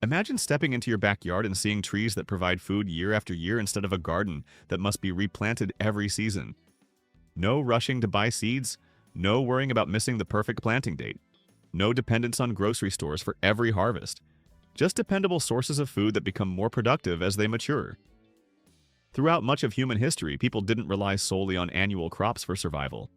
Imagine stepping into your backyard and seeing trees that provide food year after year instead of a garden that must be replanted every season. No rushing to buy seeds, no worrying about missing the perfect planting date, no dependence on grocery stores for every harvest. Just dependable sources of food that become more productive as they mature. Throughout much of human history, people didn't rely solely on annual crops for survival.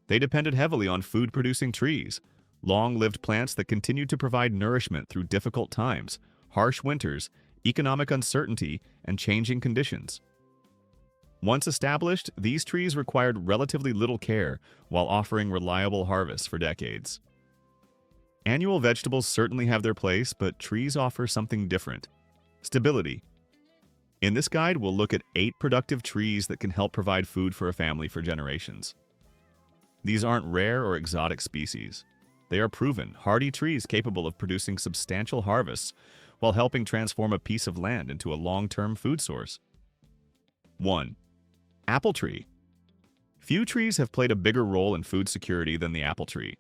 They depended heavily on food-producing trees, long-lived plants that continued to provide nourishment through difficult times, harsh winters, economic uncertainty, and changing conditions. Once established, these trees required relatively little care while offering reliable harvests for decades. Annual vegetables certainly have their place, but trees offer something different: stability. In this guide, we'll look at 8 productive trees that can help provide food for a family for generations. These aren't rare or exotic species. They are proven, hardy trees capable of producing substantial harvests while helping transform a piece of land into a long-term food source. 1. Apple tree. Few trees have played a bigger role in food security than the apple tree.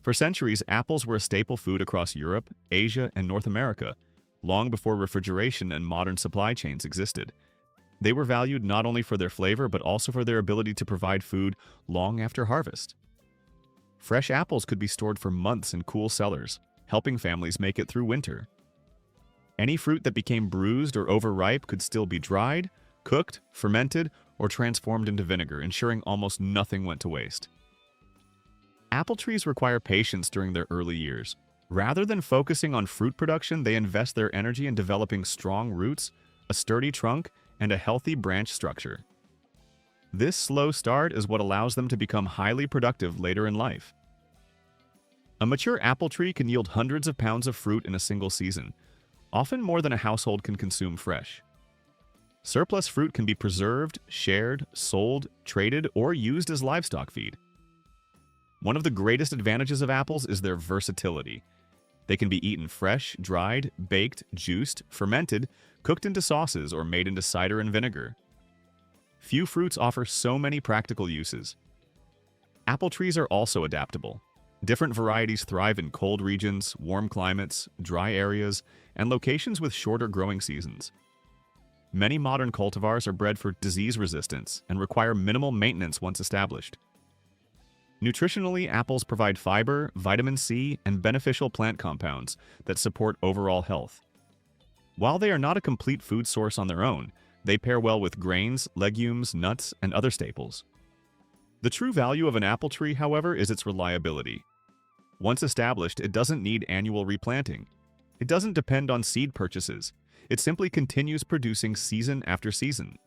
For centuries, apples were a staple food across Europe, Asia, and North America, long before refrigeration and modern supply chains existed. They were valued not only for their flavor but also for their ability to provide food long after harvest. Fresh apples could be stored for months in cool cellars, helping families make it through winter. Any fruit that became bruised or overripe could still be dried, cooked, fermented, or transformed into vinegar, ensuring almost nothing went to waste. Apple trees require patience during their early years. Rather than focusing on fruit production, they invest their energy in developing strong roots, a sturdy trunk, and a healthy branch structure. This slow start is what allows them to become highly productive later in life. A mature apple tree can yield hundreds of pounds of fruit in a single season, often more than a household can consume fresh. Surplus fruit can be preserved, shared, sold, traded, or used as livestock feed. One of the greatest advantages of apples is their versatility. They can be eaten fresh, dried, baked, juiced, fermented, cooked into sauces, or made into cider and vinegar. Few fruits offer so many practical uses. Apple trees are also adaptable. Different varieties thrive in cold regions, warm climates, dry areas, and locations with shorter growing seasons. Many modern cultivars are bred for disease resistance and require minimal maintenance once established. Nutritionally, apples provide fiber, vitamin C, and beneficial plant compounds that support overall health. While they are not a complete food source on their own, they pair well with grains, legumes, nuts, and other staples. The true value of an apple tree, however, is its reliability. Once established, it doesn't need annual replanting. It doesn't depend on seed purchases. It simply continues producing season after season.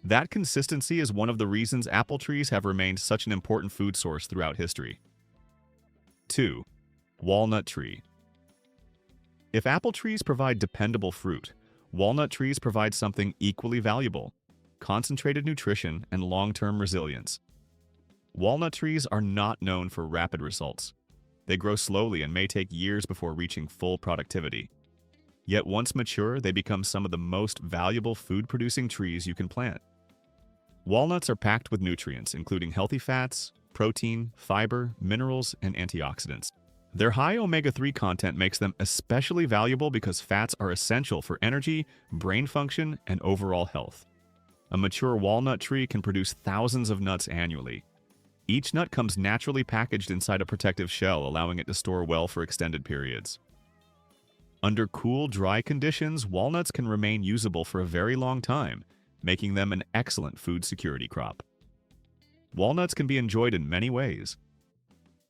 That consistency is one of the reasons apple trees have remained such an important food source throughout history. 2. Walnut tree. If apple trees provide dependable fruit, walnut trees provide something equally valuable: concentrated nutrition and long-term resilience. Walnut trees are not known for rapid results. They grow slowly and may take years before reaching full productivity. Yet once mature, they become some of the most valuable food-producing trees you can plant. Walnuts are packed with nutrients, including healthy fats, protein, fiber, minerals, and antioxidants. Their high omega-3 content makes them especially valuable because fats are essential for energy, brain function, and overall health. A mature walnut tree can produce thousands of nuts annually. Each nut comes naturally packaged inside a protective shell, allowing it to store well for extended periods. Under cool, dry conditions, walnuts can remain usable for a very long time, making them an excellent food security crop. Walnuts can be enjoyed in many ways: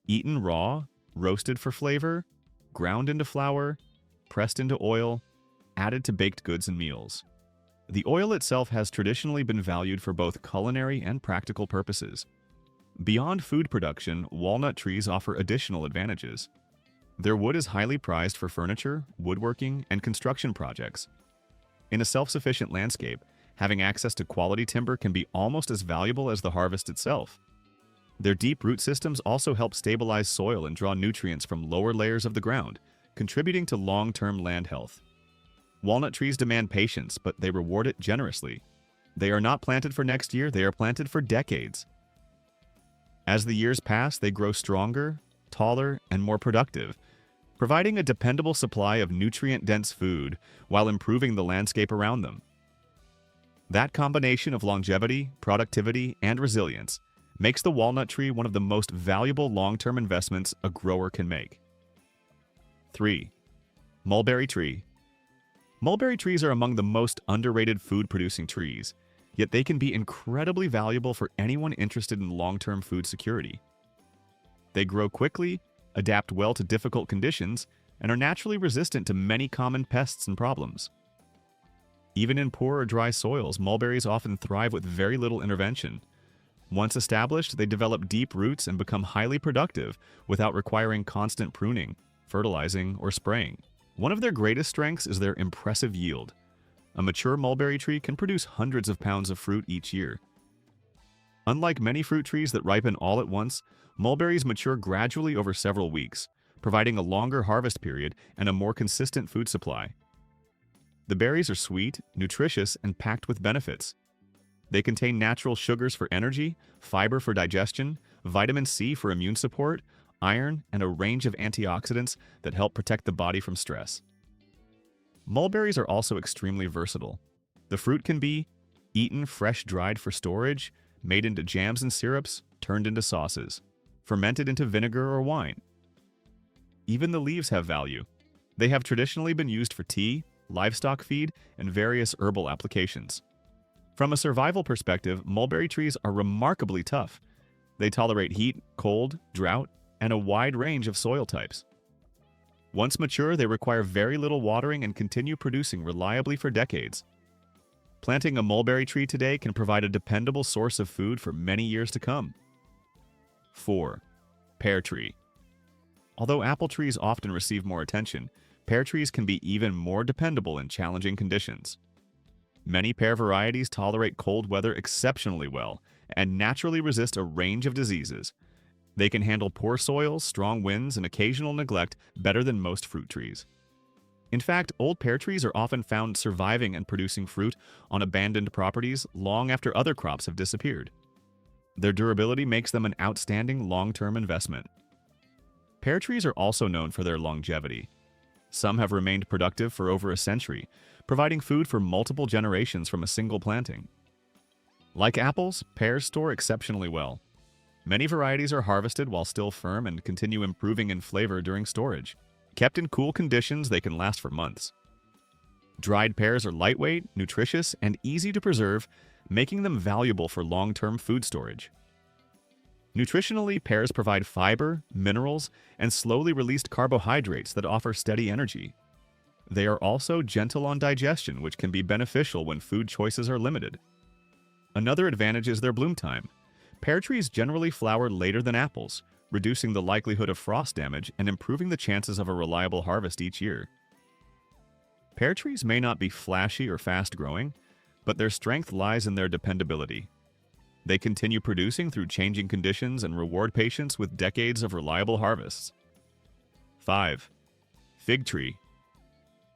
eaten raw, roasted for flavor, ground into flour, pressed into oil, added to baked goods and meals. The oil itself has traditionally been valued for both culinary and practical purposes. Beyond food production, walnut trees offer additional advantages. Their wood is highly prized for furniture, woodworking, and construction projects. In a self-sufficient landscape, having access to quality timber can be almost as valuable as the harvest itself. Their deep root systems also help stabilize soil and draw nutrients from lower layers of the ground, contributing to long-term land health. Walnut trees demand patience, but they reward it generously. They are not planted for next year, they are planted for decades. As the years pass, they grow stronger, taller, and more productive, providing a dependable supply of nutrient-dense food while improving the landscape around them. That combination of longevity, productivity, and resilience makes the walnut tree one of the most valuable long-term investments a grower can make. 3. Mulberry tree. Mulberry trees are among the most underrated food-producing trees, yet they can be incredibly valuable for anyone interested in long-term food security. They grow quickly, adapt well to difficult conditions, and are naturally resistant to many common pests and problems. Even in poor or dry soils, mulberries often thrive with very little intervention. Once established, they develop deep roots and become highly productive without requiring constant pruning, fertilizing, or spraying. One of their greatest strengths is their impressive yield. A mature mulberry tree can produce hundreds of pounds of fruit each year. Unlike many fruit trees that ripen all at once, mulberries mature gradually over several weeks, providing a longer harvest period and a more consistent food supply. The berries are sweet, nutritious, and packed with benefits. They contain natural sugars for energy, fiber for digestion, vitamin C for immune support, iron, and a range of antioxidants that help protect the body from stress. Mulberries are also extremely versatile. The fruit can be eaten fresh dried for storage, made into jams and syrups, turned into sauces, fermented into vinegar or wine. Even the leaves have value. They have traditionally been used for tea, livestock feed, and various herbal applications. From a survival perspective, mulberry trees are remarkably tough. They tolerate heat, cold, drought, and a wide range of soil types. Once mature, they require very little watering and continue producing reliably for decades. Planting a mulberry tree today can provide a dependable source of food for many years to come. 4. Pear tree. Although apple trees often receive more attention, pear trees can be even more dependable in challenging conditions. Many pear varieties tolerate cold weather exceptionally well and naturally resist a range of diseases. They can handle poor soils, strong winds, and occasional neglect better than most fruit trees. In fact, old pear trees are often found surviving and producing fruit on abandoned properties long after other crops have disappeared. Their durability makes them an outstanding long-term investment. Pear trees are also known for their longevity. Some have remained productive for over a century, providing food for multiple generations from a single planting. Like apples, pears store exceptionally well. Many varieties are harvested while still firm and continue improving in flavor during storage. Kept in cool conditions, they can last for months. Dried pears are lightweight, nutritious, and easy to preserve, making them valuable for long-term food storage. Nutritionally, pears provide fiber, minerals, and slowly released carbohydrates that offer steady energy. They are also gentle on digestion, which can be beneficial when food choices are limited. Another advantage is their bloom time. Pear trees generally flower later than apples, reducing the likelihood of frost damage and improving the chances of a reliable harvest each year. Pear trees may not be flashy or fast-growing, but their strength lies in their dependability. They continue producing through changing conditions and reward patience with decades of reliable harvests. 5. Fig tree.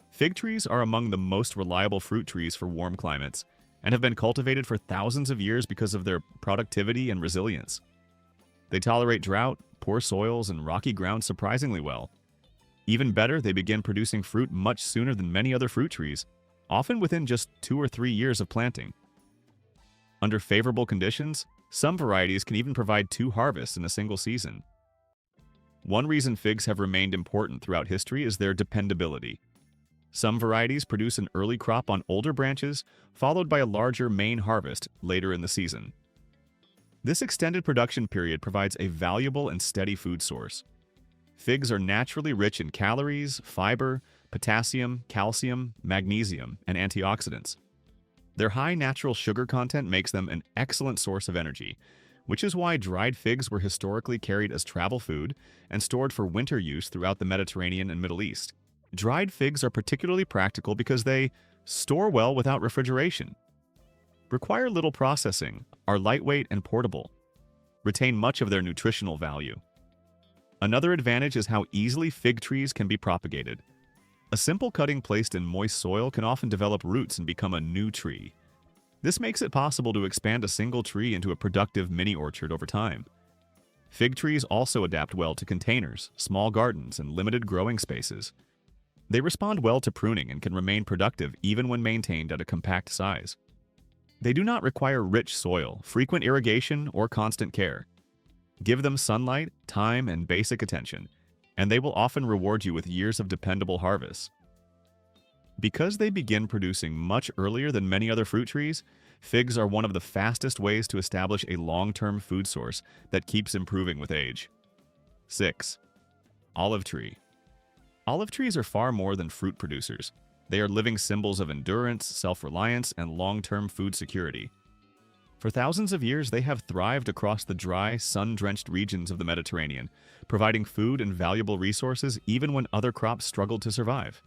Fig trees are among the most reliable fruit trees for warm climates and have been cultivated for thousands of years because of their productivity and resilience. They tolerate drought, poor soils, and rocky ground surprisingly well. Even better, they begin producing fruit much sooner than many other fruit trees, often within just 2 or 3 years of planting. Under favorable conditions, some varieties can even provide 2 harvests in a single season. One reason figs have remained important throughout history is their dependability. Some varieties produce an early crop on older branches, followed by a larger main harvest later in the season. This extended production period provides a valuable and steady food source. Figs are naturally rich in calories, fiber, potassium, calcium, magnesium, and antioxidants. Their high natural sugar content makes them an excellent source of energy, which is why dried figs were historically carried as travel food and stored for winter use throughout the Mediterranean and Middle East. Dried figs are particularly practical because they store well without refrigeration, require little processing, are lightweight and portable, retain much of their nutritional value. Another advantage is how easily fig trees can be propagated. A simple cutting placed in moist soil can often develop roots and become a new tree. This makes it possible to expand a single tree into a productive mini orchard over time. Fig trees also adapt well to containers, small gardens, and limited growing spaces. They respond well to pruning and can remain productive even when maintained at a compact size. They do not require rich soil, frequent irrigation, or constant care. Give them sunlight, time, and basic attention, and they will often reward you with years of dependable harvests. Because they begin producing much earlier than many other fruit trees, figs are one of the fastest ways to establish a long-term food source that keeps improving with age. 6. Olive tree. Olive trees are far more than fruit producers. They are living symbols of endurance, self-reliance, and long-term food security. For thousands of years, they have thrived across the dry, sun-drenched regions of the Mediterranean, providing food and valuable resources even when other crops struggled to survive.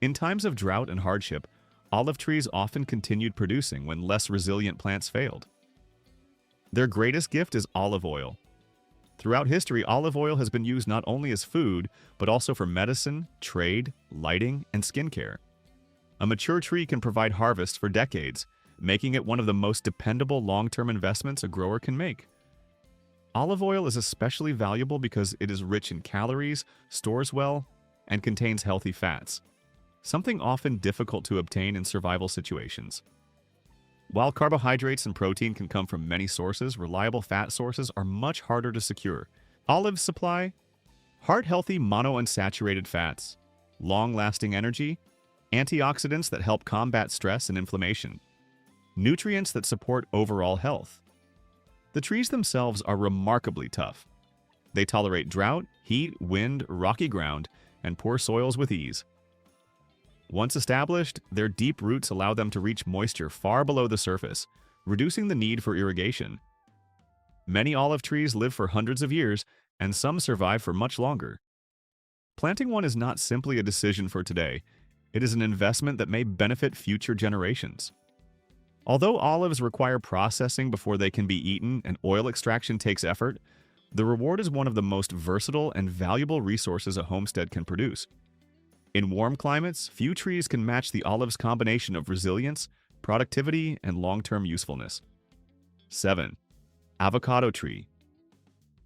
In times of drought and hardship, olive trees often continued producing when less resilient plants failed. Their greatest gift is olive oil. Throughout history, olive oil has been used not only as food, but also for medicine, trade, lighting, and skincare. A mature tree can provide harvests for decades, making it one of the most dependable long-term investments a grower can make. Olive oil is especially valuable because it is rich in calories, stores well, and contains healthy fats, something often difficult to obtain in survival situations. While carbohydrates and protein can come from many sources, reliable fat sources are much harder to secure. Olives supply heart-healthy monounsaturated fats, long-lasting energy, antioxidants that help combat stress and inflammation, nutrients that support overall health. The trees themselves are remarkably tough. They tolerate drought, heat, wind, rocky ground, and poor soils with ease. Once established, their deep roots allow them to reach moisture far below the surface, reducing the need for irrigation. Many olive trees live for hundreds of years, and some survive for much longer. Planting one is not simply a decision for today, it is an investment that may benefit future generations. Although olives require processing before they can be eaten and oil extraction takes effort, the reward is one of the most versatile and valuable resources a homestead can produce. In warm climates, few trees can match the olive's combination of resilience, productivity, and long-term usefulness. 7. Avocado tree.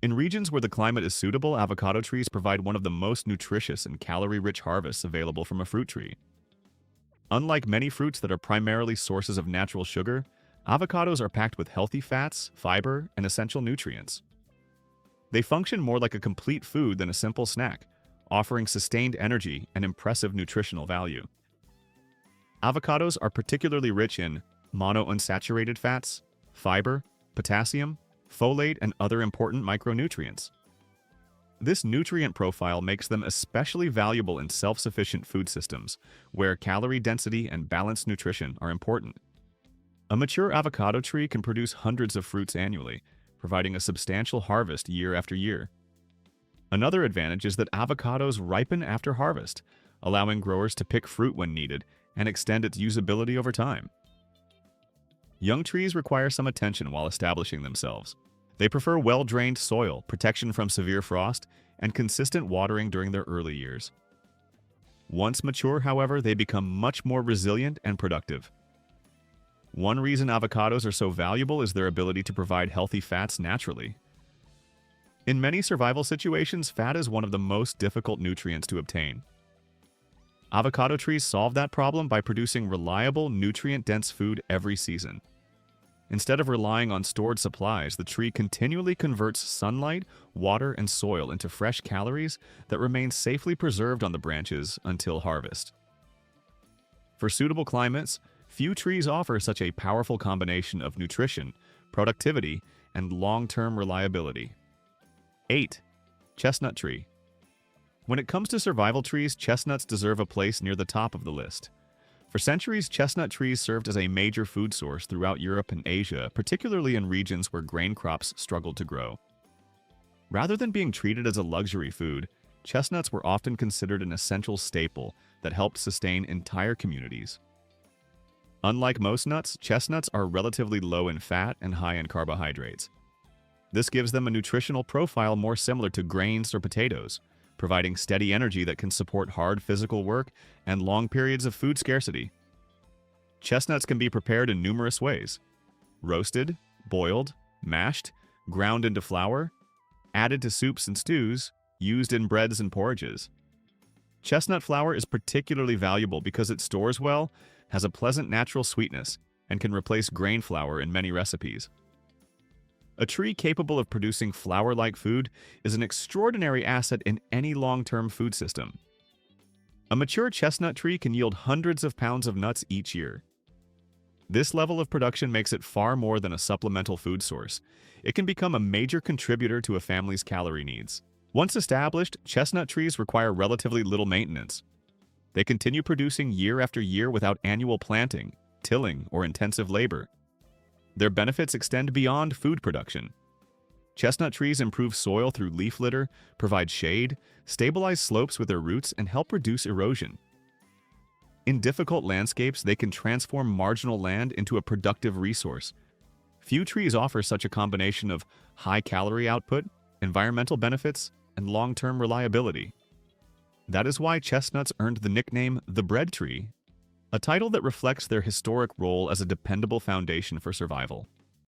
In regions where the climate is suitable, avocado trees provide one of the most nutritious and calorie-rich harvests available from a fruit tree. Unlike many fruits that are primarily sources of natural sugar, avocados are packed with healthy fats, fiber, and essential nutrients. They function more like a complete food than a simple snack, offering sustained energy and impressive nutritional value. Avocados are particularly rich in monounsaturated fats, fiber, potassium, folate, and other important micronutrients. This nutrient profile makes them especially valuable in self-sufficient food systems, where calorie density and balanced nutrition are important. A mature avocado tree can produce hundreds of fruits annually, providing a substantial harvest year after year. Another advantage is that avocados ripen after harvest, allowing growers to pick fruit when needed and extend its usability over time. Young trees require some attention while establishing themselves. They prefer well-drained soil, protection from severe frost, and consistent watering during their early years. Once mature, however, they become much more resilient and productive. One reason avocados are so valuable is their ability to provide healthy fats naturally. In many survival situations, fat is one of the most difficult nutrients to obtain. Avocado trees solve that problem by producing reliable, nutrient-dense food every season. Instead of relying on stored supplies, the tree continually converts sunlight, water, and soil into fresh calories that remain safely preserved on the branches until harvest. For suitable climates, few trees offer such a powerful combination of nutrition, productivity, and long-term reliability. 8. Chestnut tree. When it comes to survival trees, chestnuts deserve a place near the top of the list. For centuries, chestnut trees served as a major food source throughout Europe and Asia, particularly in regions where grain crops struggled to grow. Rather than being treated as a luxury food, chestnuts were often considered an essential staple that helped sustain entire communities. Unlike most nuts, chestnuts are relatively low in fat and high in carbohydrates. This gives them a nutritional profile more similar to grains or potatoes, providing steady energy that can support hard physical work and long periods of food scarcity. Chestnuts can be prepared in numerous ways: roasted, boiled, mashed, ground into flour, added to soups and stews, used in breads and porridges. Chestnut flour is particularly valuable because it stores well, has a pleasant natural sweetness, and can replace grain flour in many recipes. A tree capable of producing flour-like food is an extraordinary asset in any long-term food system. A mature chestnut tree can yield hundreds of pounds of nuts each year. This level of production makes it far more than a supplemental food source. It can become a major contributor to a family's calorie needs. Once established, chestnut trees require relatively little maintenance. They continue producing year after year without annual planting, tilling, or intensive labor. Their benefits extend beyond food production. Chestnut trees improve soil through leaf litter, provide shade, stabilize slopes with their roots, and help reduce erosion. In difficult landscapes, they can transform marginal land into a productive resource. Few trees offer such a combination of high calorie output, environmental benefits, and long-term reliability. That is why chestnuts earned the nickname the bread tree, a title that reflects their historic role as a dependable foundation for survival.